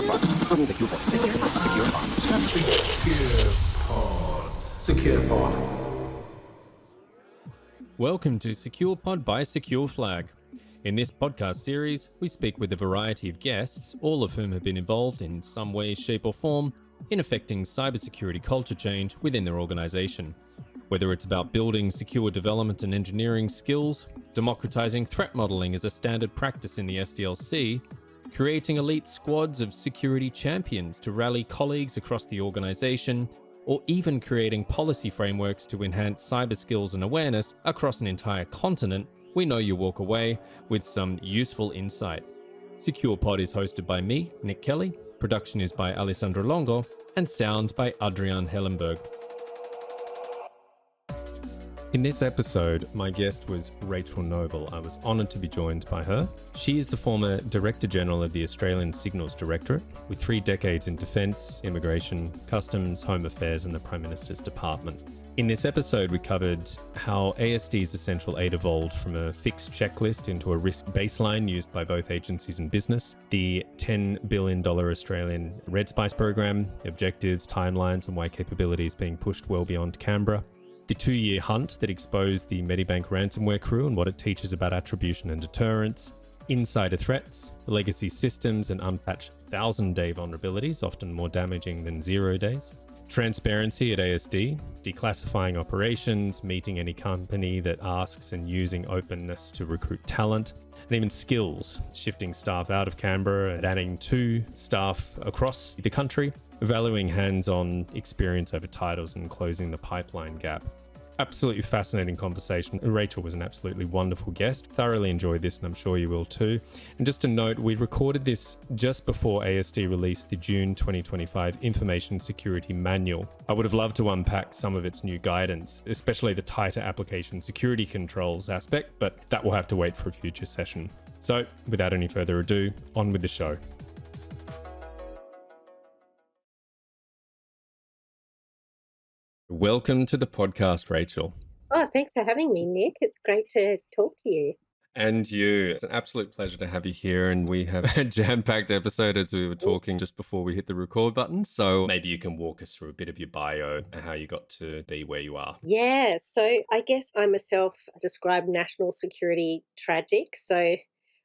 SecurePod. SecurePod. Welcome to SecurePod by SecureFlag. In this podcast series, we speak with a variety of guests, all of whom have been involved in some way, shape or form in affecting cybersecurity culture change within their organisation. Whether it's about building secure development and engineering skills, democratizing threat modelling as a standard practice in the SDLC, creating elite squads of security champions to rally colleagues across the organisation, or even creating policy frameworks to enhance cyber skills and awareness across an entire continent, we know you walk away with some useful insight. SecurePod is hosted by me, Nick Kelly, production is by Alessandro Longo, and sound by Adrian Hellenberg. In this episode, my guest was Rachel Noble. I was honoured to be joined by her. She is the former Director General of the Australian Signals Directorate, with 3 decades in defence, immigration, customs, home affairs and the Prime Minister's Department. In this episode, we covered how ASD's Essential Aid evolved from a fixed checklist into a risk baseline used by both agencies and business, the $10 billion Australian Red Spice program, objectives, timelines and why capability is being pushed well beyond Canberra, the 2-year hunt that exposed the Medibank ransomware crew and what it teaches about attribution and deterrence, insider threats, legacy systems and unpatched 1,000-day vulnerabilities, often more damaging than 0 days, transparency at ASD, declassifying operations, meeting any company that asks and using openness to recruit talent, and even skills, shifting staff out of Canberra and adding 2 staff across the country, valuing hands-on experience over titles and closing the pipeline gap. Absolutely fascinating conversation. Rachel was an absolutely wonderful guest. Thoroughly enjoyed this and I'm sure you will too. And just a note, we recorded this just before ASD released the June 2025 Information Security Manual. I would have loved to unpack some of its new guidance, especially the tighter application security controls aspect, but that will have to wait for a future session. So without any further ado, on with the show. Welcome to the podcast, Rachel. Oh, thanks for having me, Nick. It's great to talk to you. And you. It's an absolute pleasure to have you here. And we have a jam-packed episode as we were talking just before we hit the record button. So maybe you can walk us through a bit of your bio and how you got to be where you are. Yeah, so I guess I myself describe national security tragic. So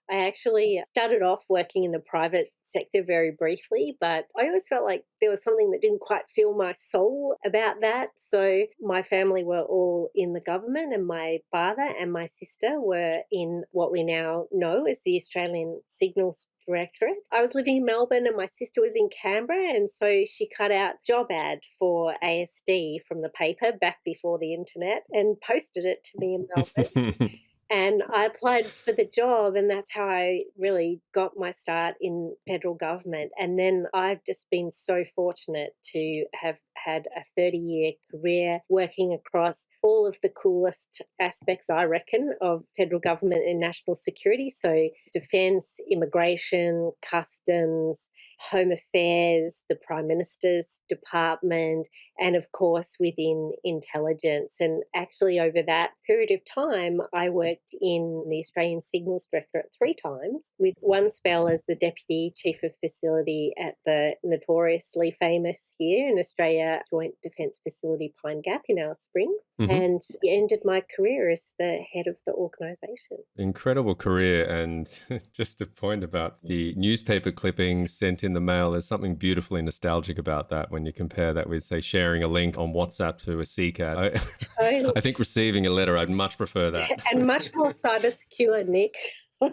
I actually started off working in the private sector very briefly, but I always felt like there was something that didn't quite fill my soul about that. So my family were all in the government and my father and my sister were in what we now know as the Australian Signals Directorate. I was living in Melbourne and my sister was in Canberra, and so she cut out job ad for ASD from the paper back before the internet and posted it to me in Melbourne. And I applied for the job, and that's how I really got my start in federal government. And then I've just been so fortunate to have had a 30-year career working across all of the coolest aspects, I reckon, of federal government and national security. So defence, immigration, customs, home affairs, the Prime Minister's Department, and of course within intelligence. And actually over that period of time, I worked in the Australian Signals Directorate 3 times, with one spell as the Deputy Chief of Facility at the notoriously famous here in Australia Joint Defence Facility Pine Gap in Alice Springs, and ended my career as the head of the organisation. Incredible career. And just a point about the newspaper clipping sent in the mail, there's something beautifully nostalgic about that when you compare that with, say, sharing a link on WhatsApp to a CCAT. Totally. I think receiving a letter, I'd much prefer that. And much more cyber secure, Nick. Yeah,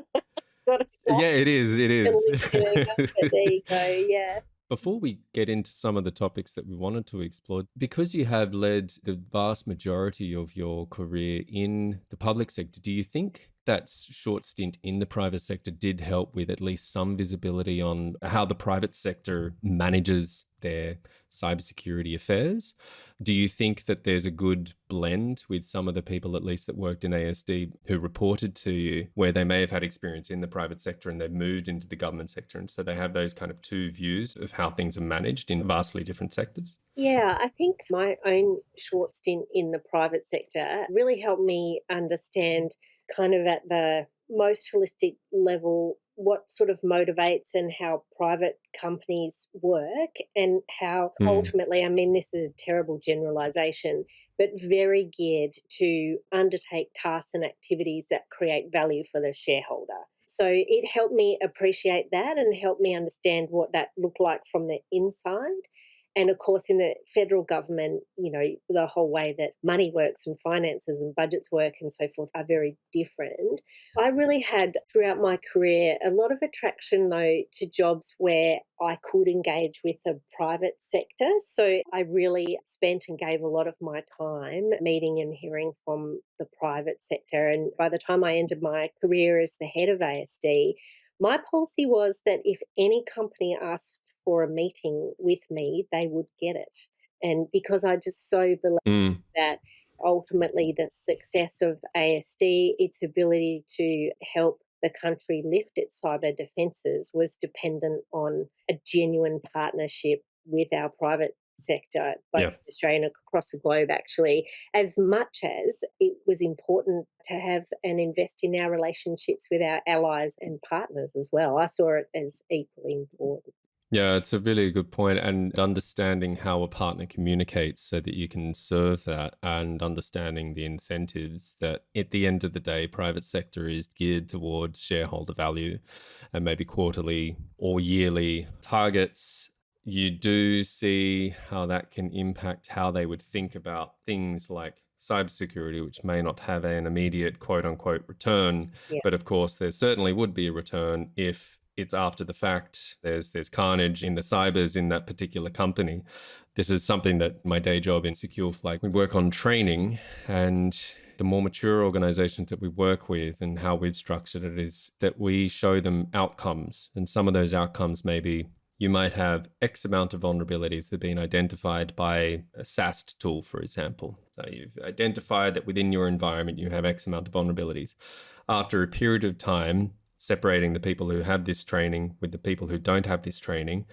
it is. It is. There you go, yeah. Before we get into some of the topics that we wanted to explore, because you have led the vast majority of your career in the public sector, do you think that short stint in the private sector did help with at least some visibility on how the private sector manages their cybersecurity affairs? Do you think that there's a good blend with some of the people, at least that worked in ASD, who reported to you, where they may have had experience in the private sector and they've moved into the government sector, and so they have those kind of 2 views of how things are managed in vastly different sectors? Yeah, I think my own short stint in the private sector really helped me understand kind of at the most holistic level, what sort of motivates and how private companies work, and how Mm. ultimately, I mean, this is a terrible generalization, but very geared to undertake tasks and activities that create value for the shareholder. So it helped me appreciate that and helped me understand what that looked like from the inside. And of course, in the federal government, the whole way that money works and finances and budgets work and so forth are very different. I really had throughout my career a lot of attraction, though, to jobs where I could engage with the private sector. So I really spent and gave a lot of my time meeting and hearing from the private sector. And by the time I ended my career as the head of ASD, my policy was that if any company asked for a meeting with me, they would get it. And because I just so believe Mm. that ultimately the success of ASD, its ability to help the country lift its cyber defences, was dependent on a genuine partnership with our private sector, both Yeah. in Australia and across the globe, actually, as much as it was important to have and invest in our relationships with our allies and partners as well. I saw it as equally important. Yeah, it's a really good point, and understanding how a partner communicates so that you can serve that, and understanding the incentives that at the end of the day, private sector is geared towards shareholder value and maybe quarterly or yearly targets. You do see how that can impact how they would think about things like cybersecurity, which may not have an immediate quote unquote return. Yeah. But of course, there certainly would be a return if it's after the fact. There's carnage in the cybers in that particular company. This is something that my day job in Secure Flag, we work on training, and the more mature organizations that we work with and how we've structured it is that we show them outcomes. And some of those outcomes may be you might have X amount of vulnerabilities that have been identified by a SAST tool, for example. So you've identified that within your environment, you have X amount of vulnerabilities. After a period of time, separating the people who have this training with the people who don't have this training,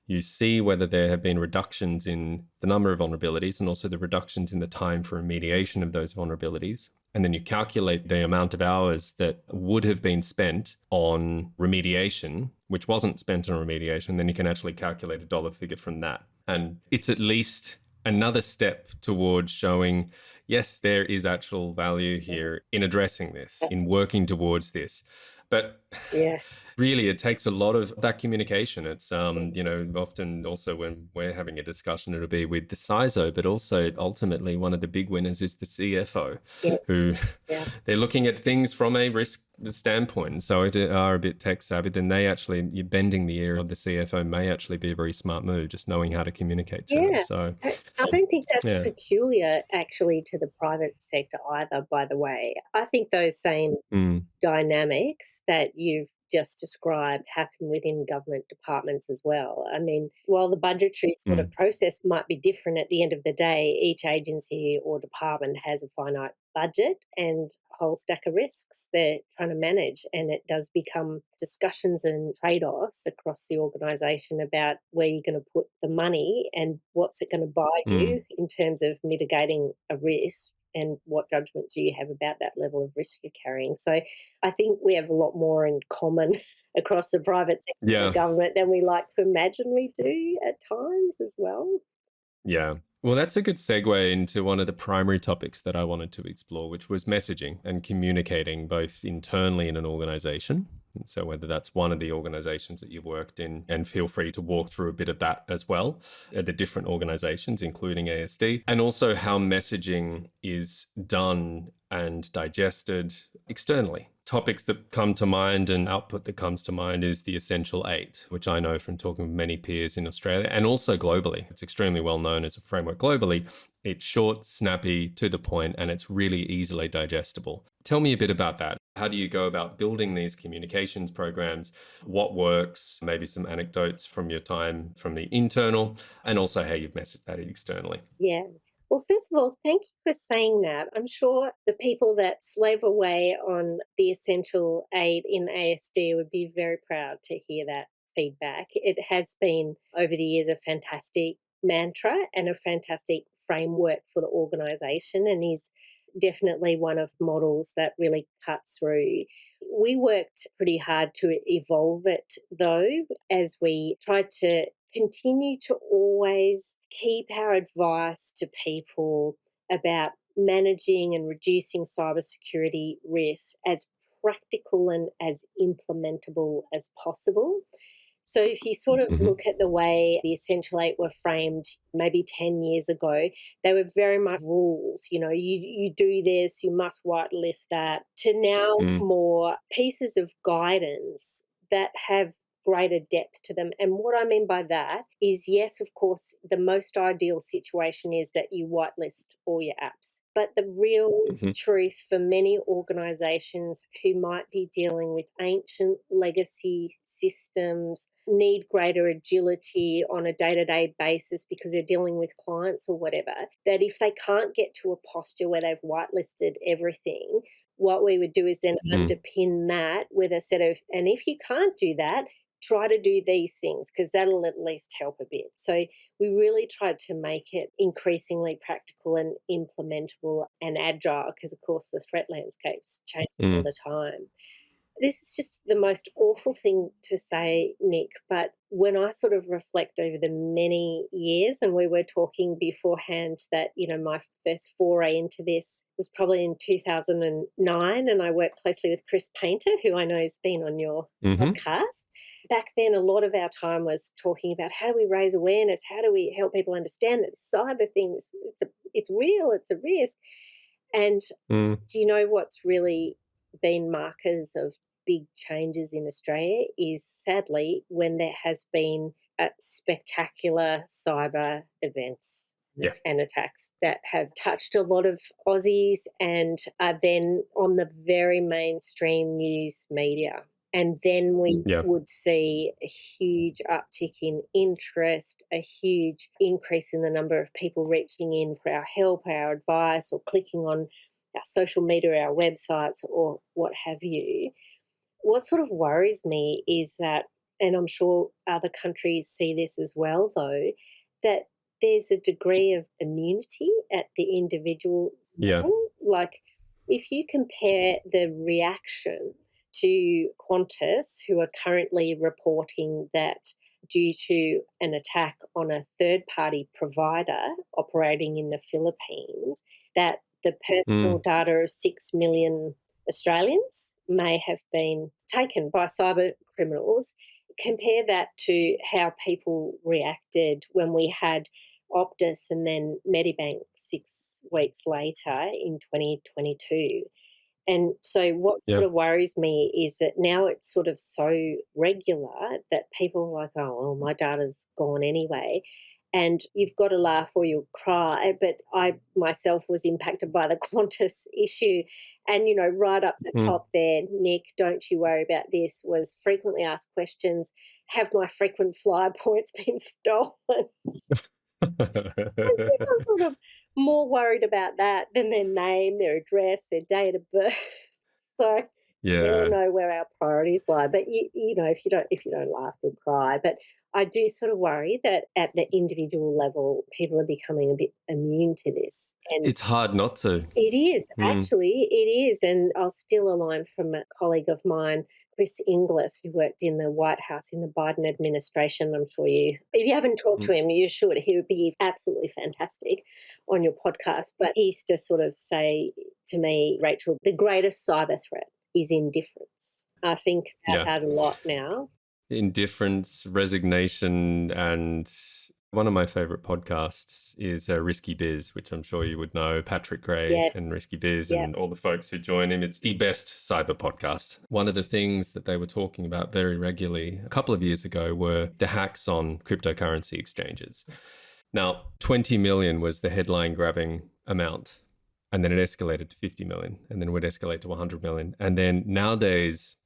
you see whether there have been reductions in the number of vulnerabilities and also the reductions in the time for remediation of those vulnerabilities. And then you calculate the amount of hours that would have been spent on remediation, which wasn't spent on remediation. Then you can actually calculate a dollar figure from that. And it's at least another step towards showing, yes, there is actual value here in addressing this, in working towards this. But Yeah. really, it takes a lot of that communication. It's often also when we're having a discussion, it'll be with the CISO, but also ultimately one of the big winners is the CFO, Yes. who Yeah. they're looking at things from a risk standpoint. So if they are a bit tech savvy, then you're bending the ear of the CFO may actually be a very smart move, just knowing how to communicate to them. Yeah. So I don't think that's yeah. peculiar actually to the private sector either, by the way. I think those same Mm. dynamics that you've just described happen within government departments as well. I mean, while the budgetary sort of Mm. process might be different at the end of the day, each agency or department has a finite budget and a whole stack of risks they're trying to manage. And it does become discussions and trade offs across the organisation about where you're going to put the money and what's it going to buy Mm. you in terms of mitigating a risk, and what judgment do you have about that level of risk you're carrying. So I think we have a lot more in common across the private sector and Yeah. the government than we like to imagine we do at times as well. Yeah. Well, that's a good segue into one of the primary topics that I wanted to explore, which was messaging and communicating both internally in an organization. And so, whether that's one of the organizations that you've worked in, and feel free to walk through a bit of that as well, at the different organizations, including ASD, and also how messaging is done and digested externally. Topics that come to mind and output that comes to mind is the Essential Eight, which I know from talking with many peers in Australia and also globally. It's extremely well known as a framework globally. It's short, snappy, to the point, and it's really easily digestible. Tell me a bit about that. How do you go about building these communications programs? What works? Maybe some anecdotes from your time from the internal, and also how you've messaged that externally. Yeah. Well, first of all, thank you for saying that. I'm sure the people that slave away on the essential aid in ASD would be very proud to hear that feedback. It has been, over the years, a fantastic mantra and a fantastic framework for the organisation, and is definitely one of models that really cuts through. We worked pretty hard to evolve it, though, as we tried to continue to always keep our advice to people about managing and reducing cybersecurity risks as practical and as implementable as possible. So if you sort of Hmm. look at the way the Essential Eight were framed maybe 10 years ago, they were very much rules. You do this, you must whitelist that, to now Mm. more pieces of guidance that have greater depth to them. And what I mean by that is, yes, of course, the most ideal situation is that you whitelist all your apps. But the real Hmm. truth for many organisations who might be dealing with ancient legacy systems, need greater agility on a day-to-day basis because they're dealing with clients or whatever, that if they can't get to a posture where they've whitelisted everything, what we would do is then Mm. underpin that with a set of, and if you can't do that, try to do these things because that'll at least help a bit. So we really tried to make it increasingly practical and implementable and agile because, of course, the threat landscape's changing all Mm. the time. This is just the most awful thing to say, Nick, but when I sort of reflect over the many years, and we were talking beforehand that, my first foray into this was probably in 2009, and I worked closely with Chris Painter, who I know has been on your Hmm. podcast. Back then, a lot of our time was talking about how do we raise awareness, how do we help people understand that cyber things, it's real, it's a risk. And Mm. do you know what's really been markers of big changes in Australia is, sadly, when there has been spectacular cyber events Yeah. and attacks that have touched a lot of Aussies and are then on the very mainstream news media. And then we Yeah. would see a huge uptick in interest, a huge increase in the number of people reaching in for our help, our advice, or clicking on our social media, our websites, or what have you. What sort of worries me is that, and I'm sure other countries see this as well, though, that there's a degree of immunity at the individual Yeah. level. Like, if you compare the reaction to Qantas, who are currently reporting that due to an attack on a third party provider operating in the Philippines, that the personal Mm. data of 6 million Australians may have been taken by cyber criminals. Compare that to how people reacted when we had Optus and then Medibank 6 weeks later in 2022. And so what Yeah. sort of worries me is that now it's sort of so regular that people are like, oh, well, my data's gone anyway. And you've got to laugh or you'll cry. But I myself was impacted by the Qantas issue. And, right up the Mm. top there, Nick, don't you worry about this, was frequently asked questions. Have my frequent flyer points been stolen? So people are sort of more worried about that than their name, their address, their date of birth. So we all Yeah. know where our priorities lie. But if you don't laugh, you'll cry. But I do sort of worry that at the individual level, people are becoming a bit immune to this. And It's hard not to. it is, Mm. actually, it is. And I'll steal a line from a colleague of mine, Chris Inglis, who worked in the White House in the Biden administration. I'm sure if you haven't talked to Mm. him, you should. He would be absolutely fantastic on your podcast. But he used to sort of say to me, Rachel, the greatest cyber threat is indifference. I think about Yeah. that a lot now. Indifference, resignation, and one of my favorite podcasts is Risky Biz, which I'm sure you would know. Patrick Gray Yes. and Risky Biz Yeah. and all the folks who join him. It's the best cyber podcast. One of the things that they were talking about very regularly a couple of years ago were the hacks on cryptocurrency exchanges. Now, 20 million was the headline grabbing amount. And then it escalated to 50 million. And then it would escalate to 100 million. And then nowadays,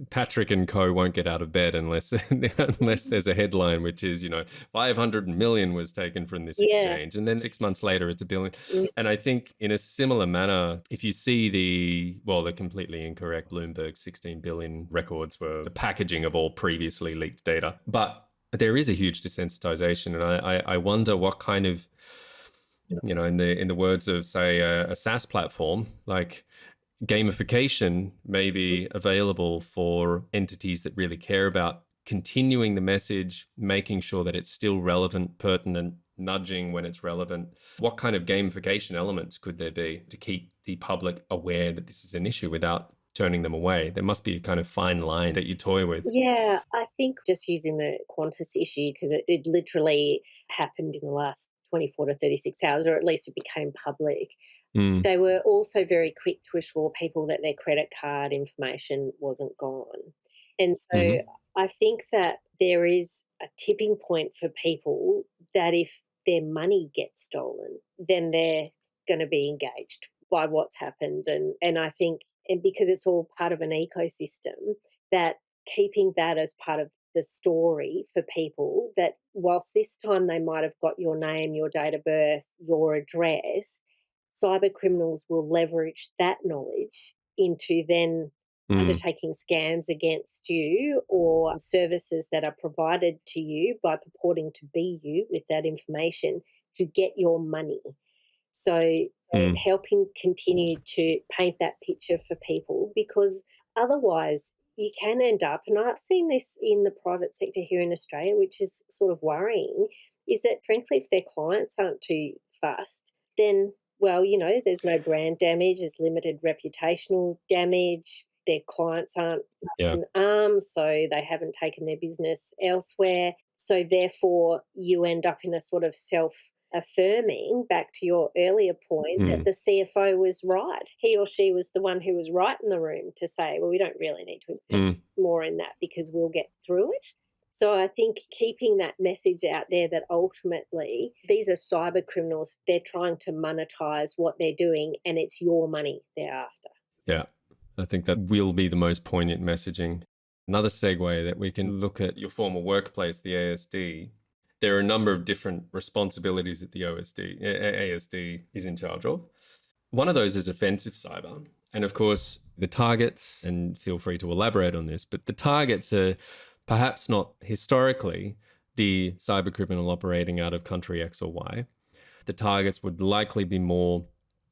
Patrick and co won't get out of bed unless unless there's a headline which is 500 million was taken from this Yeah. exchange, and then 6 months later it's a billion. Mm. And I think in a similar manner, if you see the completely incorrect Bloomberg 16 billion records were the packaging of all previously leaked data, but there is a huge desensitization, and I wonder what kind of In the words of, say, a SaaS platform, like gamification may be available for entities that really care about continuing the message, making sure that it's still relevant, pertinent, nudging when it's relevant. What kind of gamification elements could there be to keep the public aware that this is an issue without turning them away? There must be a kind of fine line that you toy with. Yeah, I think just using the Qantas issue, because it literally happened in the last 24 to 36 hours, or at least it became public. Mm, They were also very quick to assure people that their credit card information wasn't gone. And so hmm I think that there is a tipping point for people that if their money gets stolen, then they're going to be engaged by what's happened. And I think, and because it's all part of an ecosystem, that keeping that as part of the story for people, that whilst this time they might have got your name, your date of birth, your address, cyber criminals will leverage that knowledge into then mm, undertaking scams against you or services that are provided to you by purporting to be you with that information to get your money. So mm. helping continue to paint that picture for people, because otherwise you can end up, and I've seen this in the private sector here in Australia, which is sort of worrying, is that frankly, if their clients aren't too fussed, then, well, there's no brand damage, there's limited reputational damage, their clients aren't up Yeah. in arms, so they haven't taken their business elsewhere. So therefore, you end up in a sort of self affirming, back to your earlier point, that Mm, the CFO was right. He or she was the one who was right in the room to say, well, we don't really need to invest mm. more in that because we'll get through it. So I think keeping that message out there that ultimately these are cyber criminals, they're trying to monetize what they're doing and it's your money they're after. Yeah. I think that will be the most poignant messaging. Another segue that we can look at your former workplace, the ASD. There are a number of different responsibilities that the ASD is in charge of. One of those is offensive cyber. And of course, the targets, and feel free to elaborate on this, but the targets are perhaps not historically the cyber criminal operating out of country X or Y. The targets would likely be more,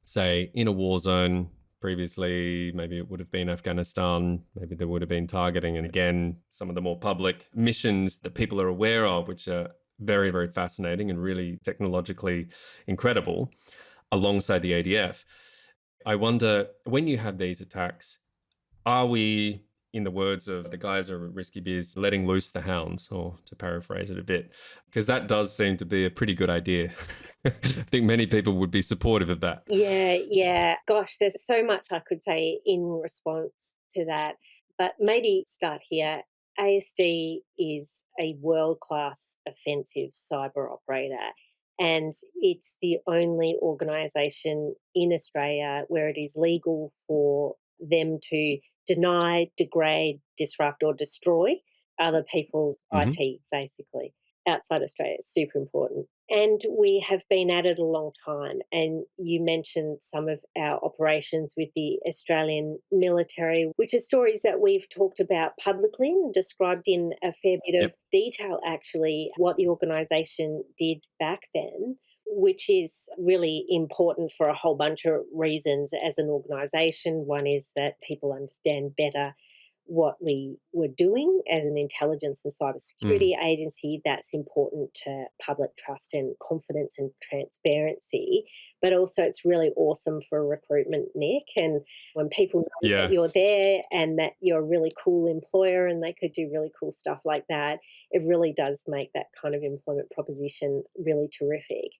say, in a war zone. Previously, maybe it would have been Afghanistan. Maybe there would have been targeting. And again, some of the more public missions that people are aware of, which are very, very fascinating and really technologically incredible, alongside the ADF. I wonder, when you have these attacks, are we, in the words of the guys over at Risky Beers, letting loose the hounds, or to paraphrase it a bit? Because that does seem to be a pretty good idea. I think many people would be supportive of that. Yeah, yeah. Gosh, there's so much I could say in response to that. But maybe start here. ASD is a world class offensive cyber operator, and it's the only organisation in Australia where it is legal for them to deny, degrade, disrupt, or destroy other people's Hmm IT, basically. Outside Australia, it's super important. And we have been at it a long time. And you mentioned some of our operations with the Australian military, which are stories that we've talked about publicly and described in a fair bit of Yep. detail, actually, what the organisation did back then, which is really important for a whole bunch of reasons as an organisation. One is that people understand better what we were doing as an intelligence and Mm. cybersecurity agency. That's important to public trust and confidence and transparency. But also, it's really awesome for recruitment, Nick. And when people know that Yeah. you're there and that you're a really cool employer and they could do really cool stuff like that, it really does make that kind of employment proposition really terrific.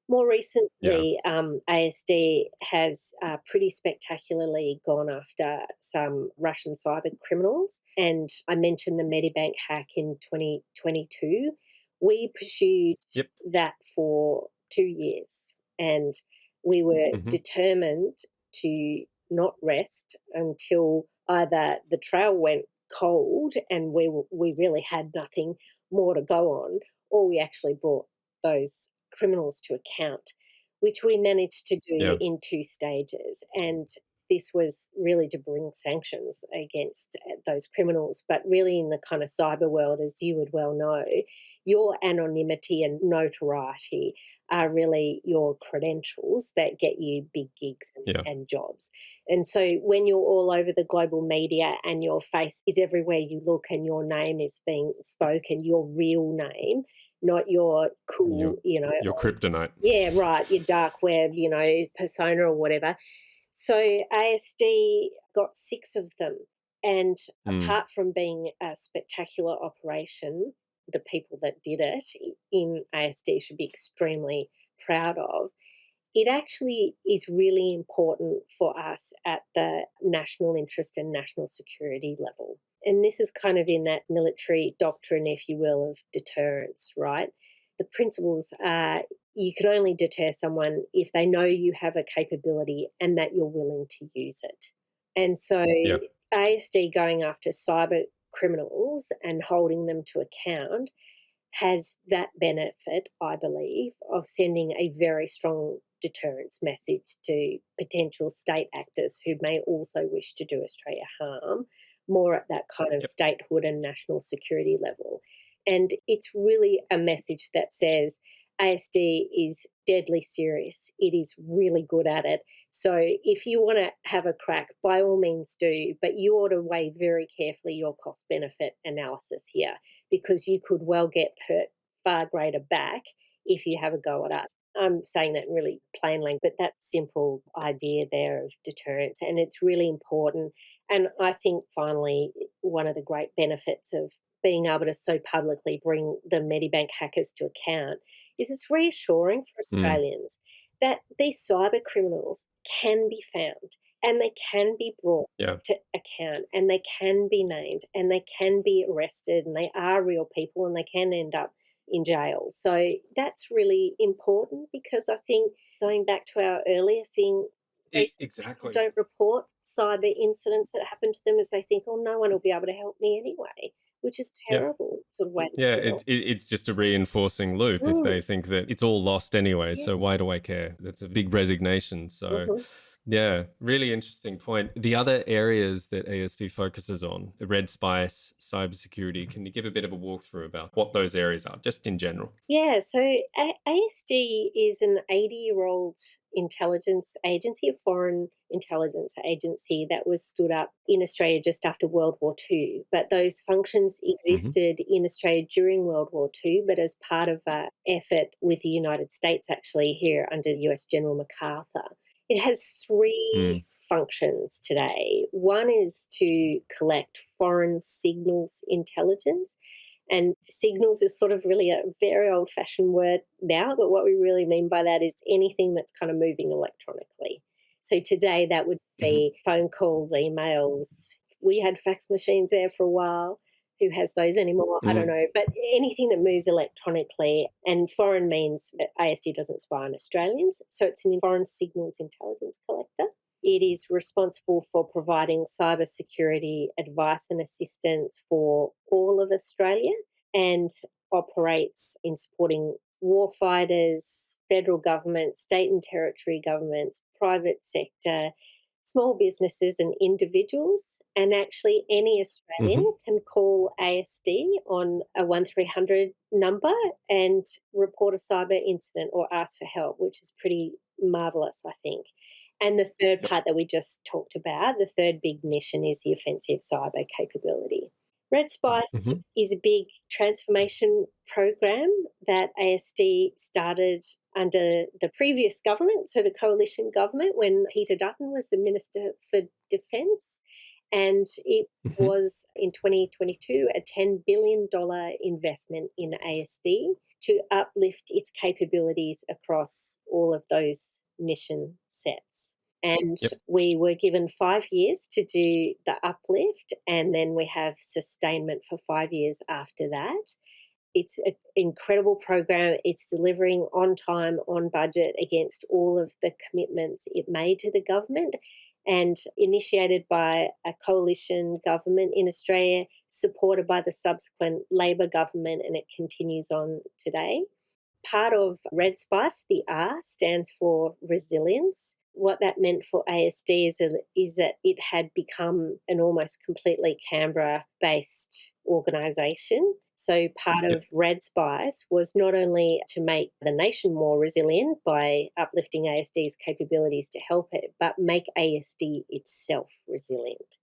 More Yeah. recently, ASD has pretty spectacularly gone after some Russian cyber criminals. And I mentioned the Medibank hack in 2022. We pursued Yep. that for 2 years, and we were hmm determined to not rest until either the trail went cold and we really had nothing more to go on, or we actually brought those criminals to account, which we managed to do Yeah. in 2 stages. And this was really to bring sanctions against those criminals. But really, in the kind of cyber world, as you would well know, your anonymity and notoriety are really your credentials that get you big gigs Yeah. and jobs. And so when you're all over the global media and your face is everywhere you look and your name is being spoken, your real name, not your Your cool, your kryptonite. yeah, right, your dark web, persona or whatever. So ASD got 6 of them. And Mm. apart from being a spectacular operation, the people that did it in ASD should be extremely proud of. It actually is really important for us at the national interest and national security level. And this is kind of in that military doctrine, if you will, of deterrence, right? The principles are you can only deter someone if they know you have a capability and that you're willing to use it. And so Yeah. ASD going after cyber criminals and holding them to account has that benefit, I believe, of sending a very strong deterrence message to potential state actors who may also wish to do Australia harm, more at that kind of Yep. statehood and national security level. And it's really a message that says ASD is deadly serious. It is really good at it. So if you want to have a crack, by all means do, but you ought to weigh very carefully your cost benefit analysis here because you could well get hurt far greater back if you have a go at us. I'm saying that in really plain language, but that simple idea there of deterrence, and it's really important. And I think finally, one of the great benefits of being able to so publicly bring the Medibank hackers to account is it's reassuring for Mm. Australians that these cyber criminals can be found and they can be brought Yeah. to account and they can be named and they can be arrested and they are real people and they can end up in jail. So that's really important because I think going back to our earlier thing, these people Exactly. don't report cyber incidents that happen to them as they think, oh, no one will be able to help me anyway, which is Yeah. terrible sort of way to Yeah, feel. it's just a reinforcing loop if Mm, they think that it's all lost anyway, yeah. so why do I care? That's a big resignation. So, Mhm. yeah, really interesting point. The other areas that ASD focuses on, red spice, cybersecurity, can you give a bit of a walkthrough about what those areas are, just in general? Yeah, so ASD is an 80-year-old intelligence agency, a foreign intelligence agency that was stood up in Australia just after World War II. But those functions Hmm. existed in Australia during World War II, but as part of an effort with the United States, actually, here under US General MacArthur. It has Mm. 3 functions today. One is to collect foreign signals intelligence. And signals is sort of really a very old fashioned word now, but what we really mean by that is anything that's kind of moving electronically. So today that would Hmm. be phone calls, emails. We had fax machines there for a while. Who has those anymore? I don't Mm. know. But anything that moves electronically and foreign means that ASD doesn't spy on Australians. So it's an foreign signals intelligence collector. It is responsible for providing cybersecurity advice and assistance for all of Australia and operates in supporting warfighters, federal government, state and territory governments, private sector, small businesses and individuals. And actually, any Australian Hmm. can call ASD on a 1300 number and report a cyber incident or ask for help, which is pretty marvellous, I think. And the third Yep. part that we just talked about, the third big mission is the offensive cyber capability. Red Spice Hmm. is a big transformation program that ASD started under the previous government, so the coalition government, when Peter Dutton was the Minister for Defence. And it Hmm. was in 2022 a $10 billion investment in ASD to uplift its capabilities across all of those mission sets. And Yep. we were given 5 years to do the uplift, and then we have sustainment for 5 years after that. It's an incredible program. It's delivering on time, on budget against all of the commitments it made to the government and initiated by a coalition government in Australia, supported by the subsequent Labor government, and it continues on today. Part of Red Spice, the R stands for resilience. What that meant for ASD is that it had become an almost completely Canberra based organisation. So part Yep. of RadSpice was not only to make the nation more resilient by uplifting ASD's capabilities to help it, but make ASD itself resilient.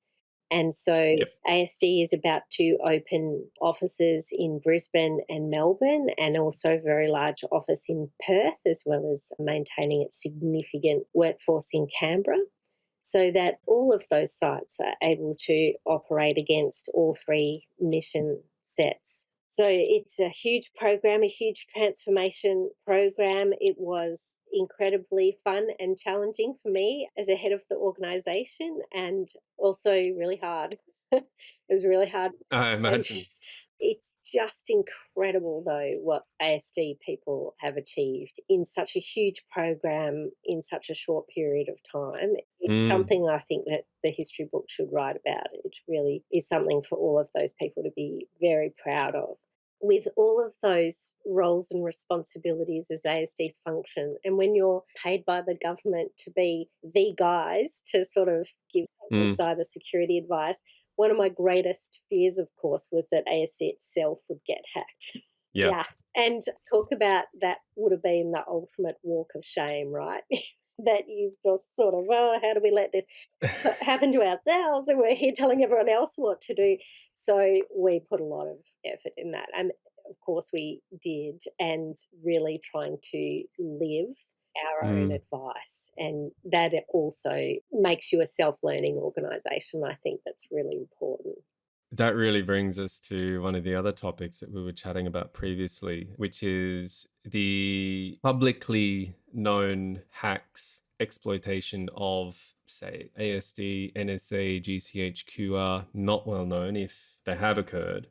And so Yep. ASD is about to open offices in Brisbane and Melbourne, and also a very large office in Perth, as well as maintaining its significant workforce in Canberra, so that all of those sites are able to operate against all three mission sets. So it's a huge program, a huge transformation program. It was incredibly fun and challenging for me as a head of the organisation, and also really hard. It was really hard. I And imagine. it's just incredible, though, what ASD people have achieved in such a huge program in such a short period of time. It's Mm. something I think that the history book should write about. It really is something for all of those people to be very proud of. With all of those roles and responsibilities as ASD's function, and when you're paid by the government to be the guys to sort of give people Mm. cybersecurity advice, one of my greatest fears, of course, was that ASD itself would get hacked. Yeah. Yeah. And talk about that would have been the ultimate walk of shame, right? That you just sort of, oh, how do we let this happen to ourselves? And we're here telling everyone else what to do. So we put a lot of effort in that. And of course, we did, and really trying to live our own Mm. advice. And that it also makes you a self learning organisation. I think that's really important. That really brings us to one of the other topics that we were chatting about previously, which is the publicly known hacks, exploitation of, say, ASD, NSA, GCHQR, not well known if they have occurred.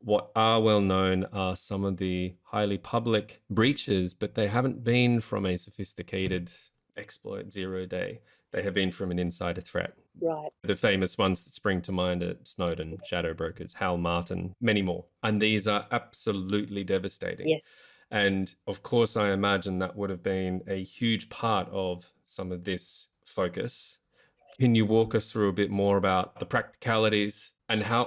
What are well known are some of the highly public breaches, but they haven't been from a sophisticated exploit 0 day. They have been from an insider threat. Right. The famous ones that spring to mind are Snowden, Shadow Brokers, Hal Martin, many more. And these are absolutely devastating. Yes. And of course, I imagine that would have been a huge part of some of this focus. Can you walk us through a bit more about the practicalities and how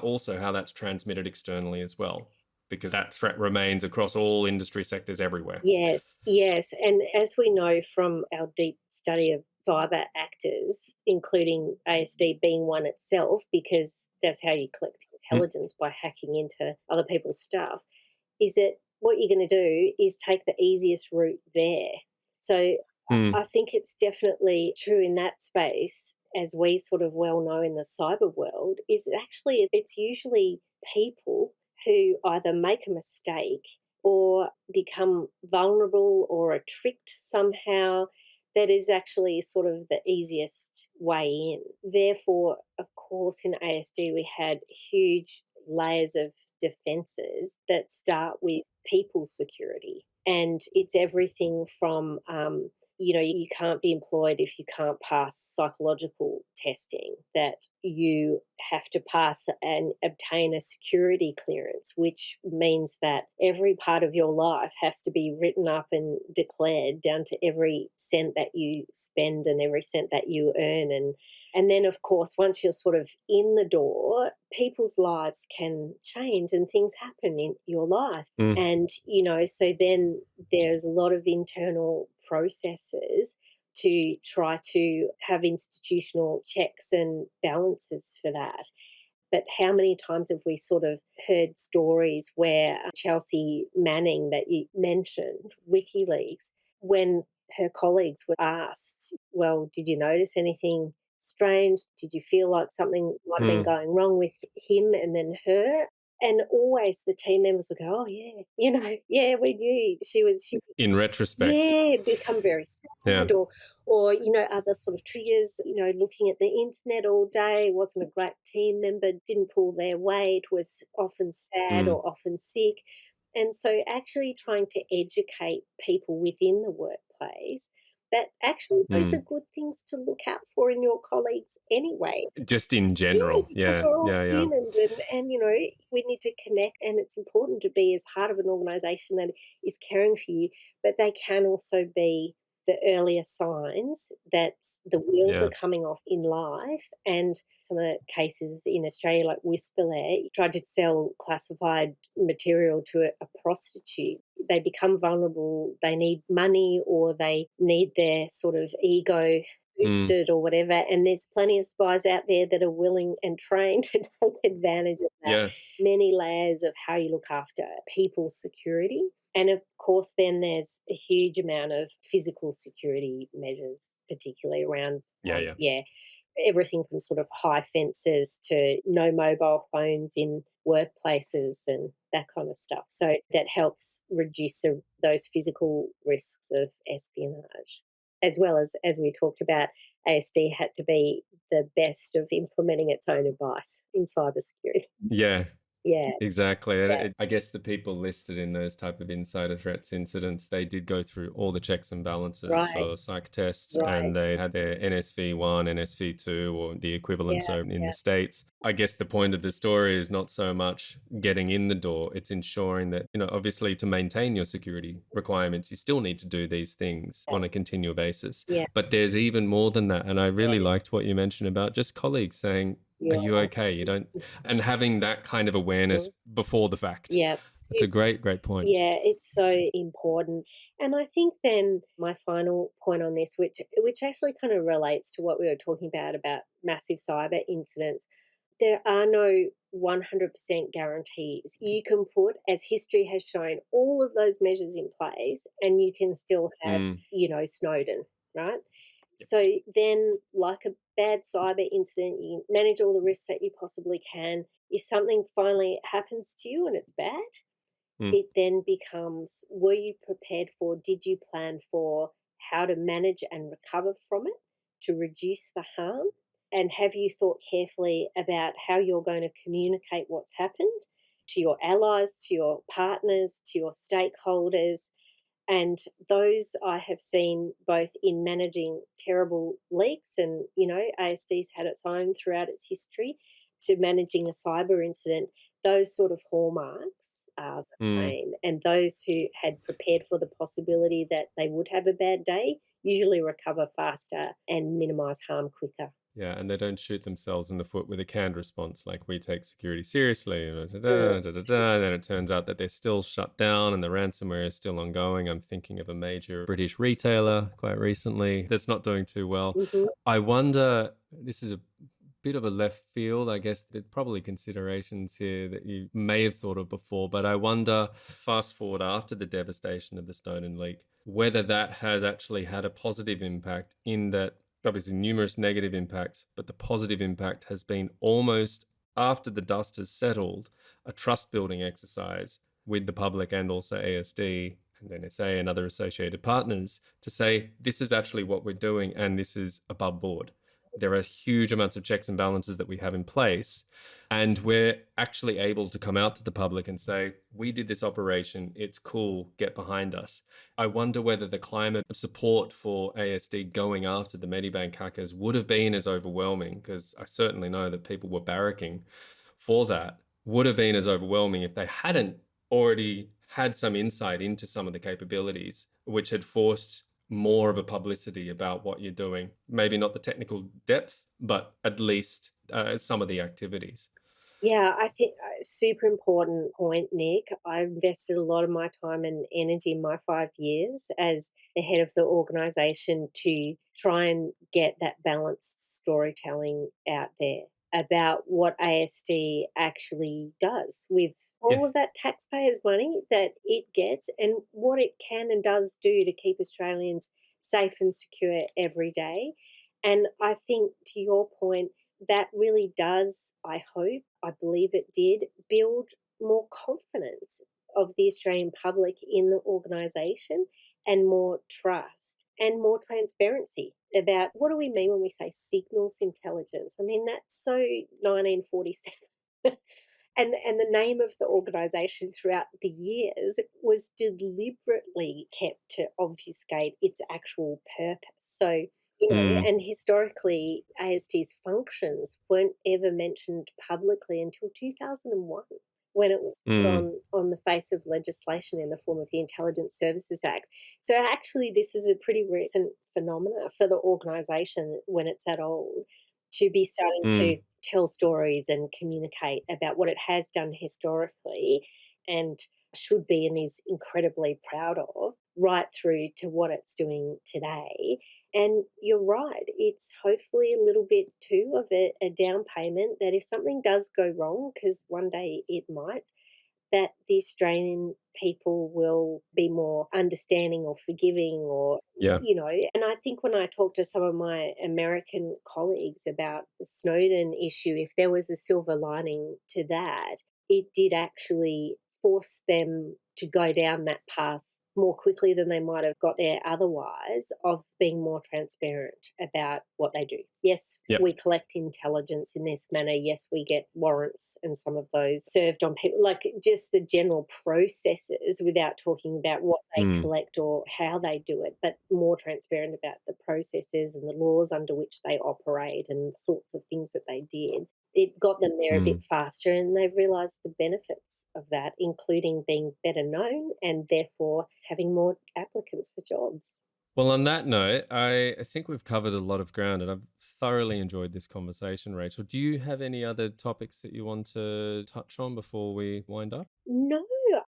that's transmitted externally as well? Because that threat remains across all industry sectors everywhere. Yes, yes. And as we know from our deep study of cyber actors, including ASD being one itself, because that's how you collect Mm. intelligence, by hacking into other people's stuff, is that what you're going to do is take the easiest route there. So Mm. I think it's definitely true in that space, as we sort of well know in the cyber world, is actually it's usually people who either make a mistake or become vulnerable or are tricked somehow. That is actually sort of the easiest way in. Therefore, of course, in ASD, we had huge layers of defenses that start with people security. And it's everything from you can't be employed if you can't pass psychological testing, that you have to pass and obtain a security clearance, which means that every part of your life has to be written up and declared down to every cent that you spend and every cent that you earn. And then, of course, once you're sort of in the door, people's lives can change and things happen in your life. Mm. And, so then there's a lot of internal processes to try to have institutional checks and balances for that. But how many times have we sort of heard stories where Chelsea Manning, that you mentioned, WikiLeaks, when her colleagues were asked, well, did you notice anything strange? Did you feel like something might have been Mm. going wrong with him and then her? And always the team members would go, oh, yeah, yeah, we knew she In retrospect. yeah, become very Yeah. sad, or other sort of triggers, looking at the internet all day, wasn't a great team member, didn't pull their weight, was often sad Mm. or often sick. And so actually trying to educate people within the workplace that actually those are Mm. good things to look out for in your colleagues anyway. Just in Yeah, general. because Yeah. we're all Yeah. Yeah. humans, and we need to connect, and it's important to be as part of an organisation that is caring for you, but they can also be the earlier signs that the wheels are Yeah. coming off in life. And some of the cases in Australia, like Whisperlet, tried to sell classified material to a prostitute. They become vulnerable, they need money or they need their sort of ego Mm. boosted or whatever. And there's plenty of spies out there that are willing and trained to take advantage of that. Yeah. Many layers of how you look after people's security. And of course, then there's a huge amount of physical security measures, particularly around, Yeah. Yeah. yeah, everything from sort of high fences to no mobile phones in workplaces and that kind of stuff. So that helps reduce those physical risks of espionage. As well as we talked about, ASD had to be the best of implementing its own advice in cybersecurity. Yeah. Yeah, Exactly. And yeah, I guess the people listed in those type of insider threats incidents, they did go through all the checks and balances right, for psych tests, right. and they had their NSV1, NSV2, or the Yeah, equivalents over in yeah, the States. I guess the point of the story is not so much getting in the door, it's ensuring that, obviously to maintain your security requirements, you still need to do these things yeah, on a continual basis. yeah, But there's even more than that. And I really liked what you mentioned about just colleagues saying, are yeah. you okay? You don't, and having that kind of awareness Mhm. before the fact. Yeah, That's a great, great point. yeah, it's so important. And I think then my final point on this, which actually kind of relates to what we were talking about massive cyber incidents, there are no 100% guarantees. You can put, as history has shown, all of those measures in place and you can still have, Mm, Snowden, right? yeah, So then, like a bad cyber incident, you manage all the risks that you possibly can. If something finally happens to you and it's bad, mm, it then becomes, were you prepared for, did you plan for how to manage and recover from it to reduce the harm? And have you thought carefully about how you're going to communicate what's happened to your allies, to your partners, to your stakeholders? And those I have seen both in managing terrible leaks, and ASD's had its own throughout its history, to managing a cyber incident. Those sort of hallmarks are the mm. same. And those who had prepared for the possibility that they would have a bad day usually recover faster and minimize harm quicker. Yeah, and they don't shoot themselves in the foot with a canned response like we take security seriously. Mm, And then it turns out that they're still shut down and the ransomware is still ongoing. I'm thinking of a major British retailer quite recently that's not doing too well. mhm. I wonder, this is a bit of a left field. I guess there's probably considerations here that you may have thought of before, but I wonder, fast forward after the devastation of the Snowden leak, whether that has actually had a positive impact in that obviously numerous negative impacts, but the positive impact has been almost after the dust has settled, a trust building exercise with the public and also ASD and NSA and other associated partners to say, this is actually what we're doing and this is above board. There are huge amounts of checks and balances that we have in place. And we're actually able to come out to the public and say, we did this operation. It's cool. Get behind us. I wonder whether the climate of support for ASD going after the Medibank hackers would have been as overwhelming, because I certainly know that people were barracking for that, would have been as overwhelming if they hadn't already had some insight into some of the capabilities, which had forced more of a publicity about what you're doing. Maybe not the technical depth, but at least some of the activities. Yeah, I think super important point, Nick. I invested a lot of my time and energy in my 5 years as the head of the organisation to try and get that balanced storytelling out there about what ASD actually does with Yeah. all of that taxpayers' money that it gets and what it can and does do to keep Australians safe and secure every day. And I think, to your point, that really does, I hope, I believe it did, build more confidence of the Australian public in the organisation and more trust and more transparency about what do we mean when we say signals intelligence. I mean, that's so 1947. And the name of the organisation throughout the years was deliberately kept to obfuscate its actual purpose. So, Mm. and historically, AST's functions weren't ever mentioned publicly until 2001. when it was put Mm. on the face of legislation in the form of the Intelligence Services Act. So actually, this is a pretty recent phenomena for the organisation when it's that old to be starting to Mm. tell stories and communicate about what it has done historically and should be and is incredibly proud of, right through to what it's doing today. And you're right, it's hopefully a little bit too of a down payment that if something does go wrong, because one day it might, that the Australian people will be more understanding or forgiving or, Yeah. and I think when I talk to some of my American colleagues about the Snowden issue, if there was a silver lining to that, it did actually force them to go down that path more quickly than they might have got there otherwise, of being more transparent about what they do. Yes, Yep. we collect intelligence in this manner. Yes, we get warrants and some of those served on people, like just the general processes without talking about what they Mm. collect or how they do it, but more transparent about the processes and the laws under which they operate and the sorts of things that they did. It got them there a Mm. bit faster, and they've realised the benefits of that, including being better known and therefore having more applicants for jobs. Well, on that note, I think we've covered a lot of ground and I've thoroughly enjoyed this conversation, Rachel. Do you have any other topics that you want to touch on before we wind up? No,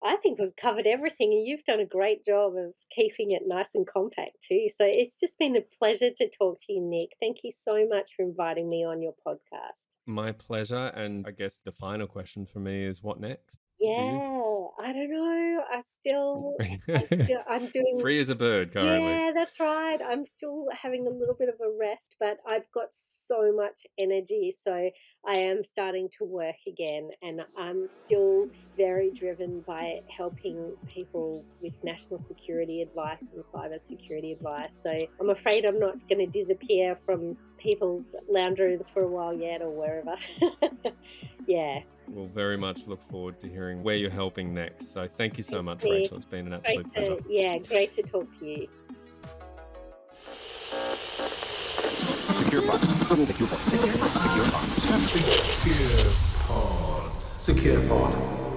I think we've covered everything, and you've done a great job of keeping it nice and compact too. So it's just been a pleasure to talk to you, Nick. Thank you so much for inviting me on your podcast. My pleasure. And I guess the final question for me is what next for you? Yeah, I don't know. I'm doing. Free as a bird currently. Yeah, that's right. I'm still having a little bit of a rest, but I've got so much energy. So I am starting to work again, and I'm still very driven by helping people with national security advice and cyber security advice. So I'm afraid I'm not going to disappear from people's lounge rooms for a while yet or wherever. Yeah, We'll very much look forward to hearing where you're helping next. So thank you so thanks, much, Nick. Rachel. It's been an Great absolute pleasure. great to talk to you. SecurePod. SecurePod. SecurePod. SecurePod. SecurePod.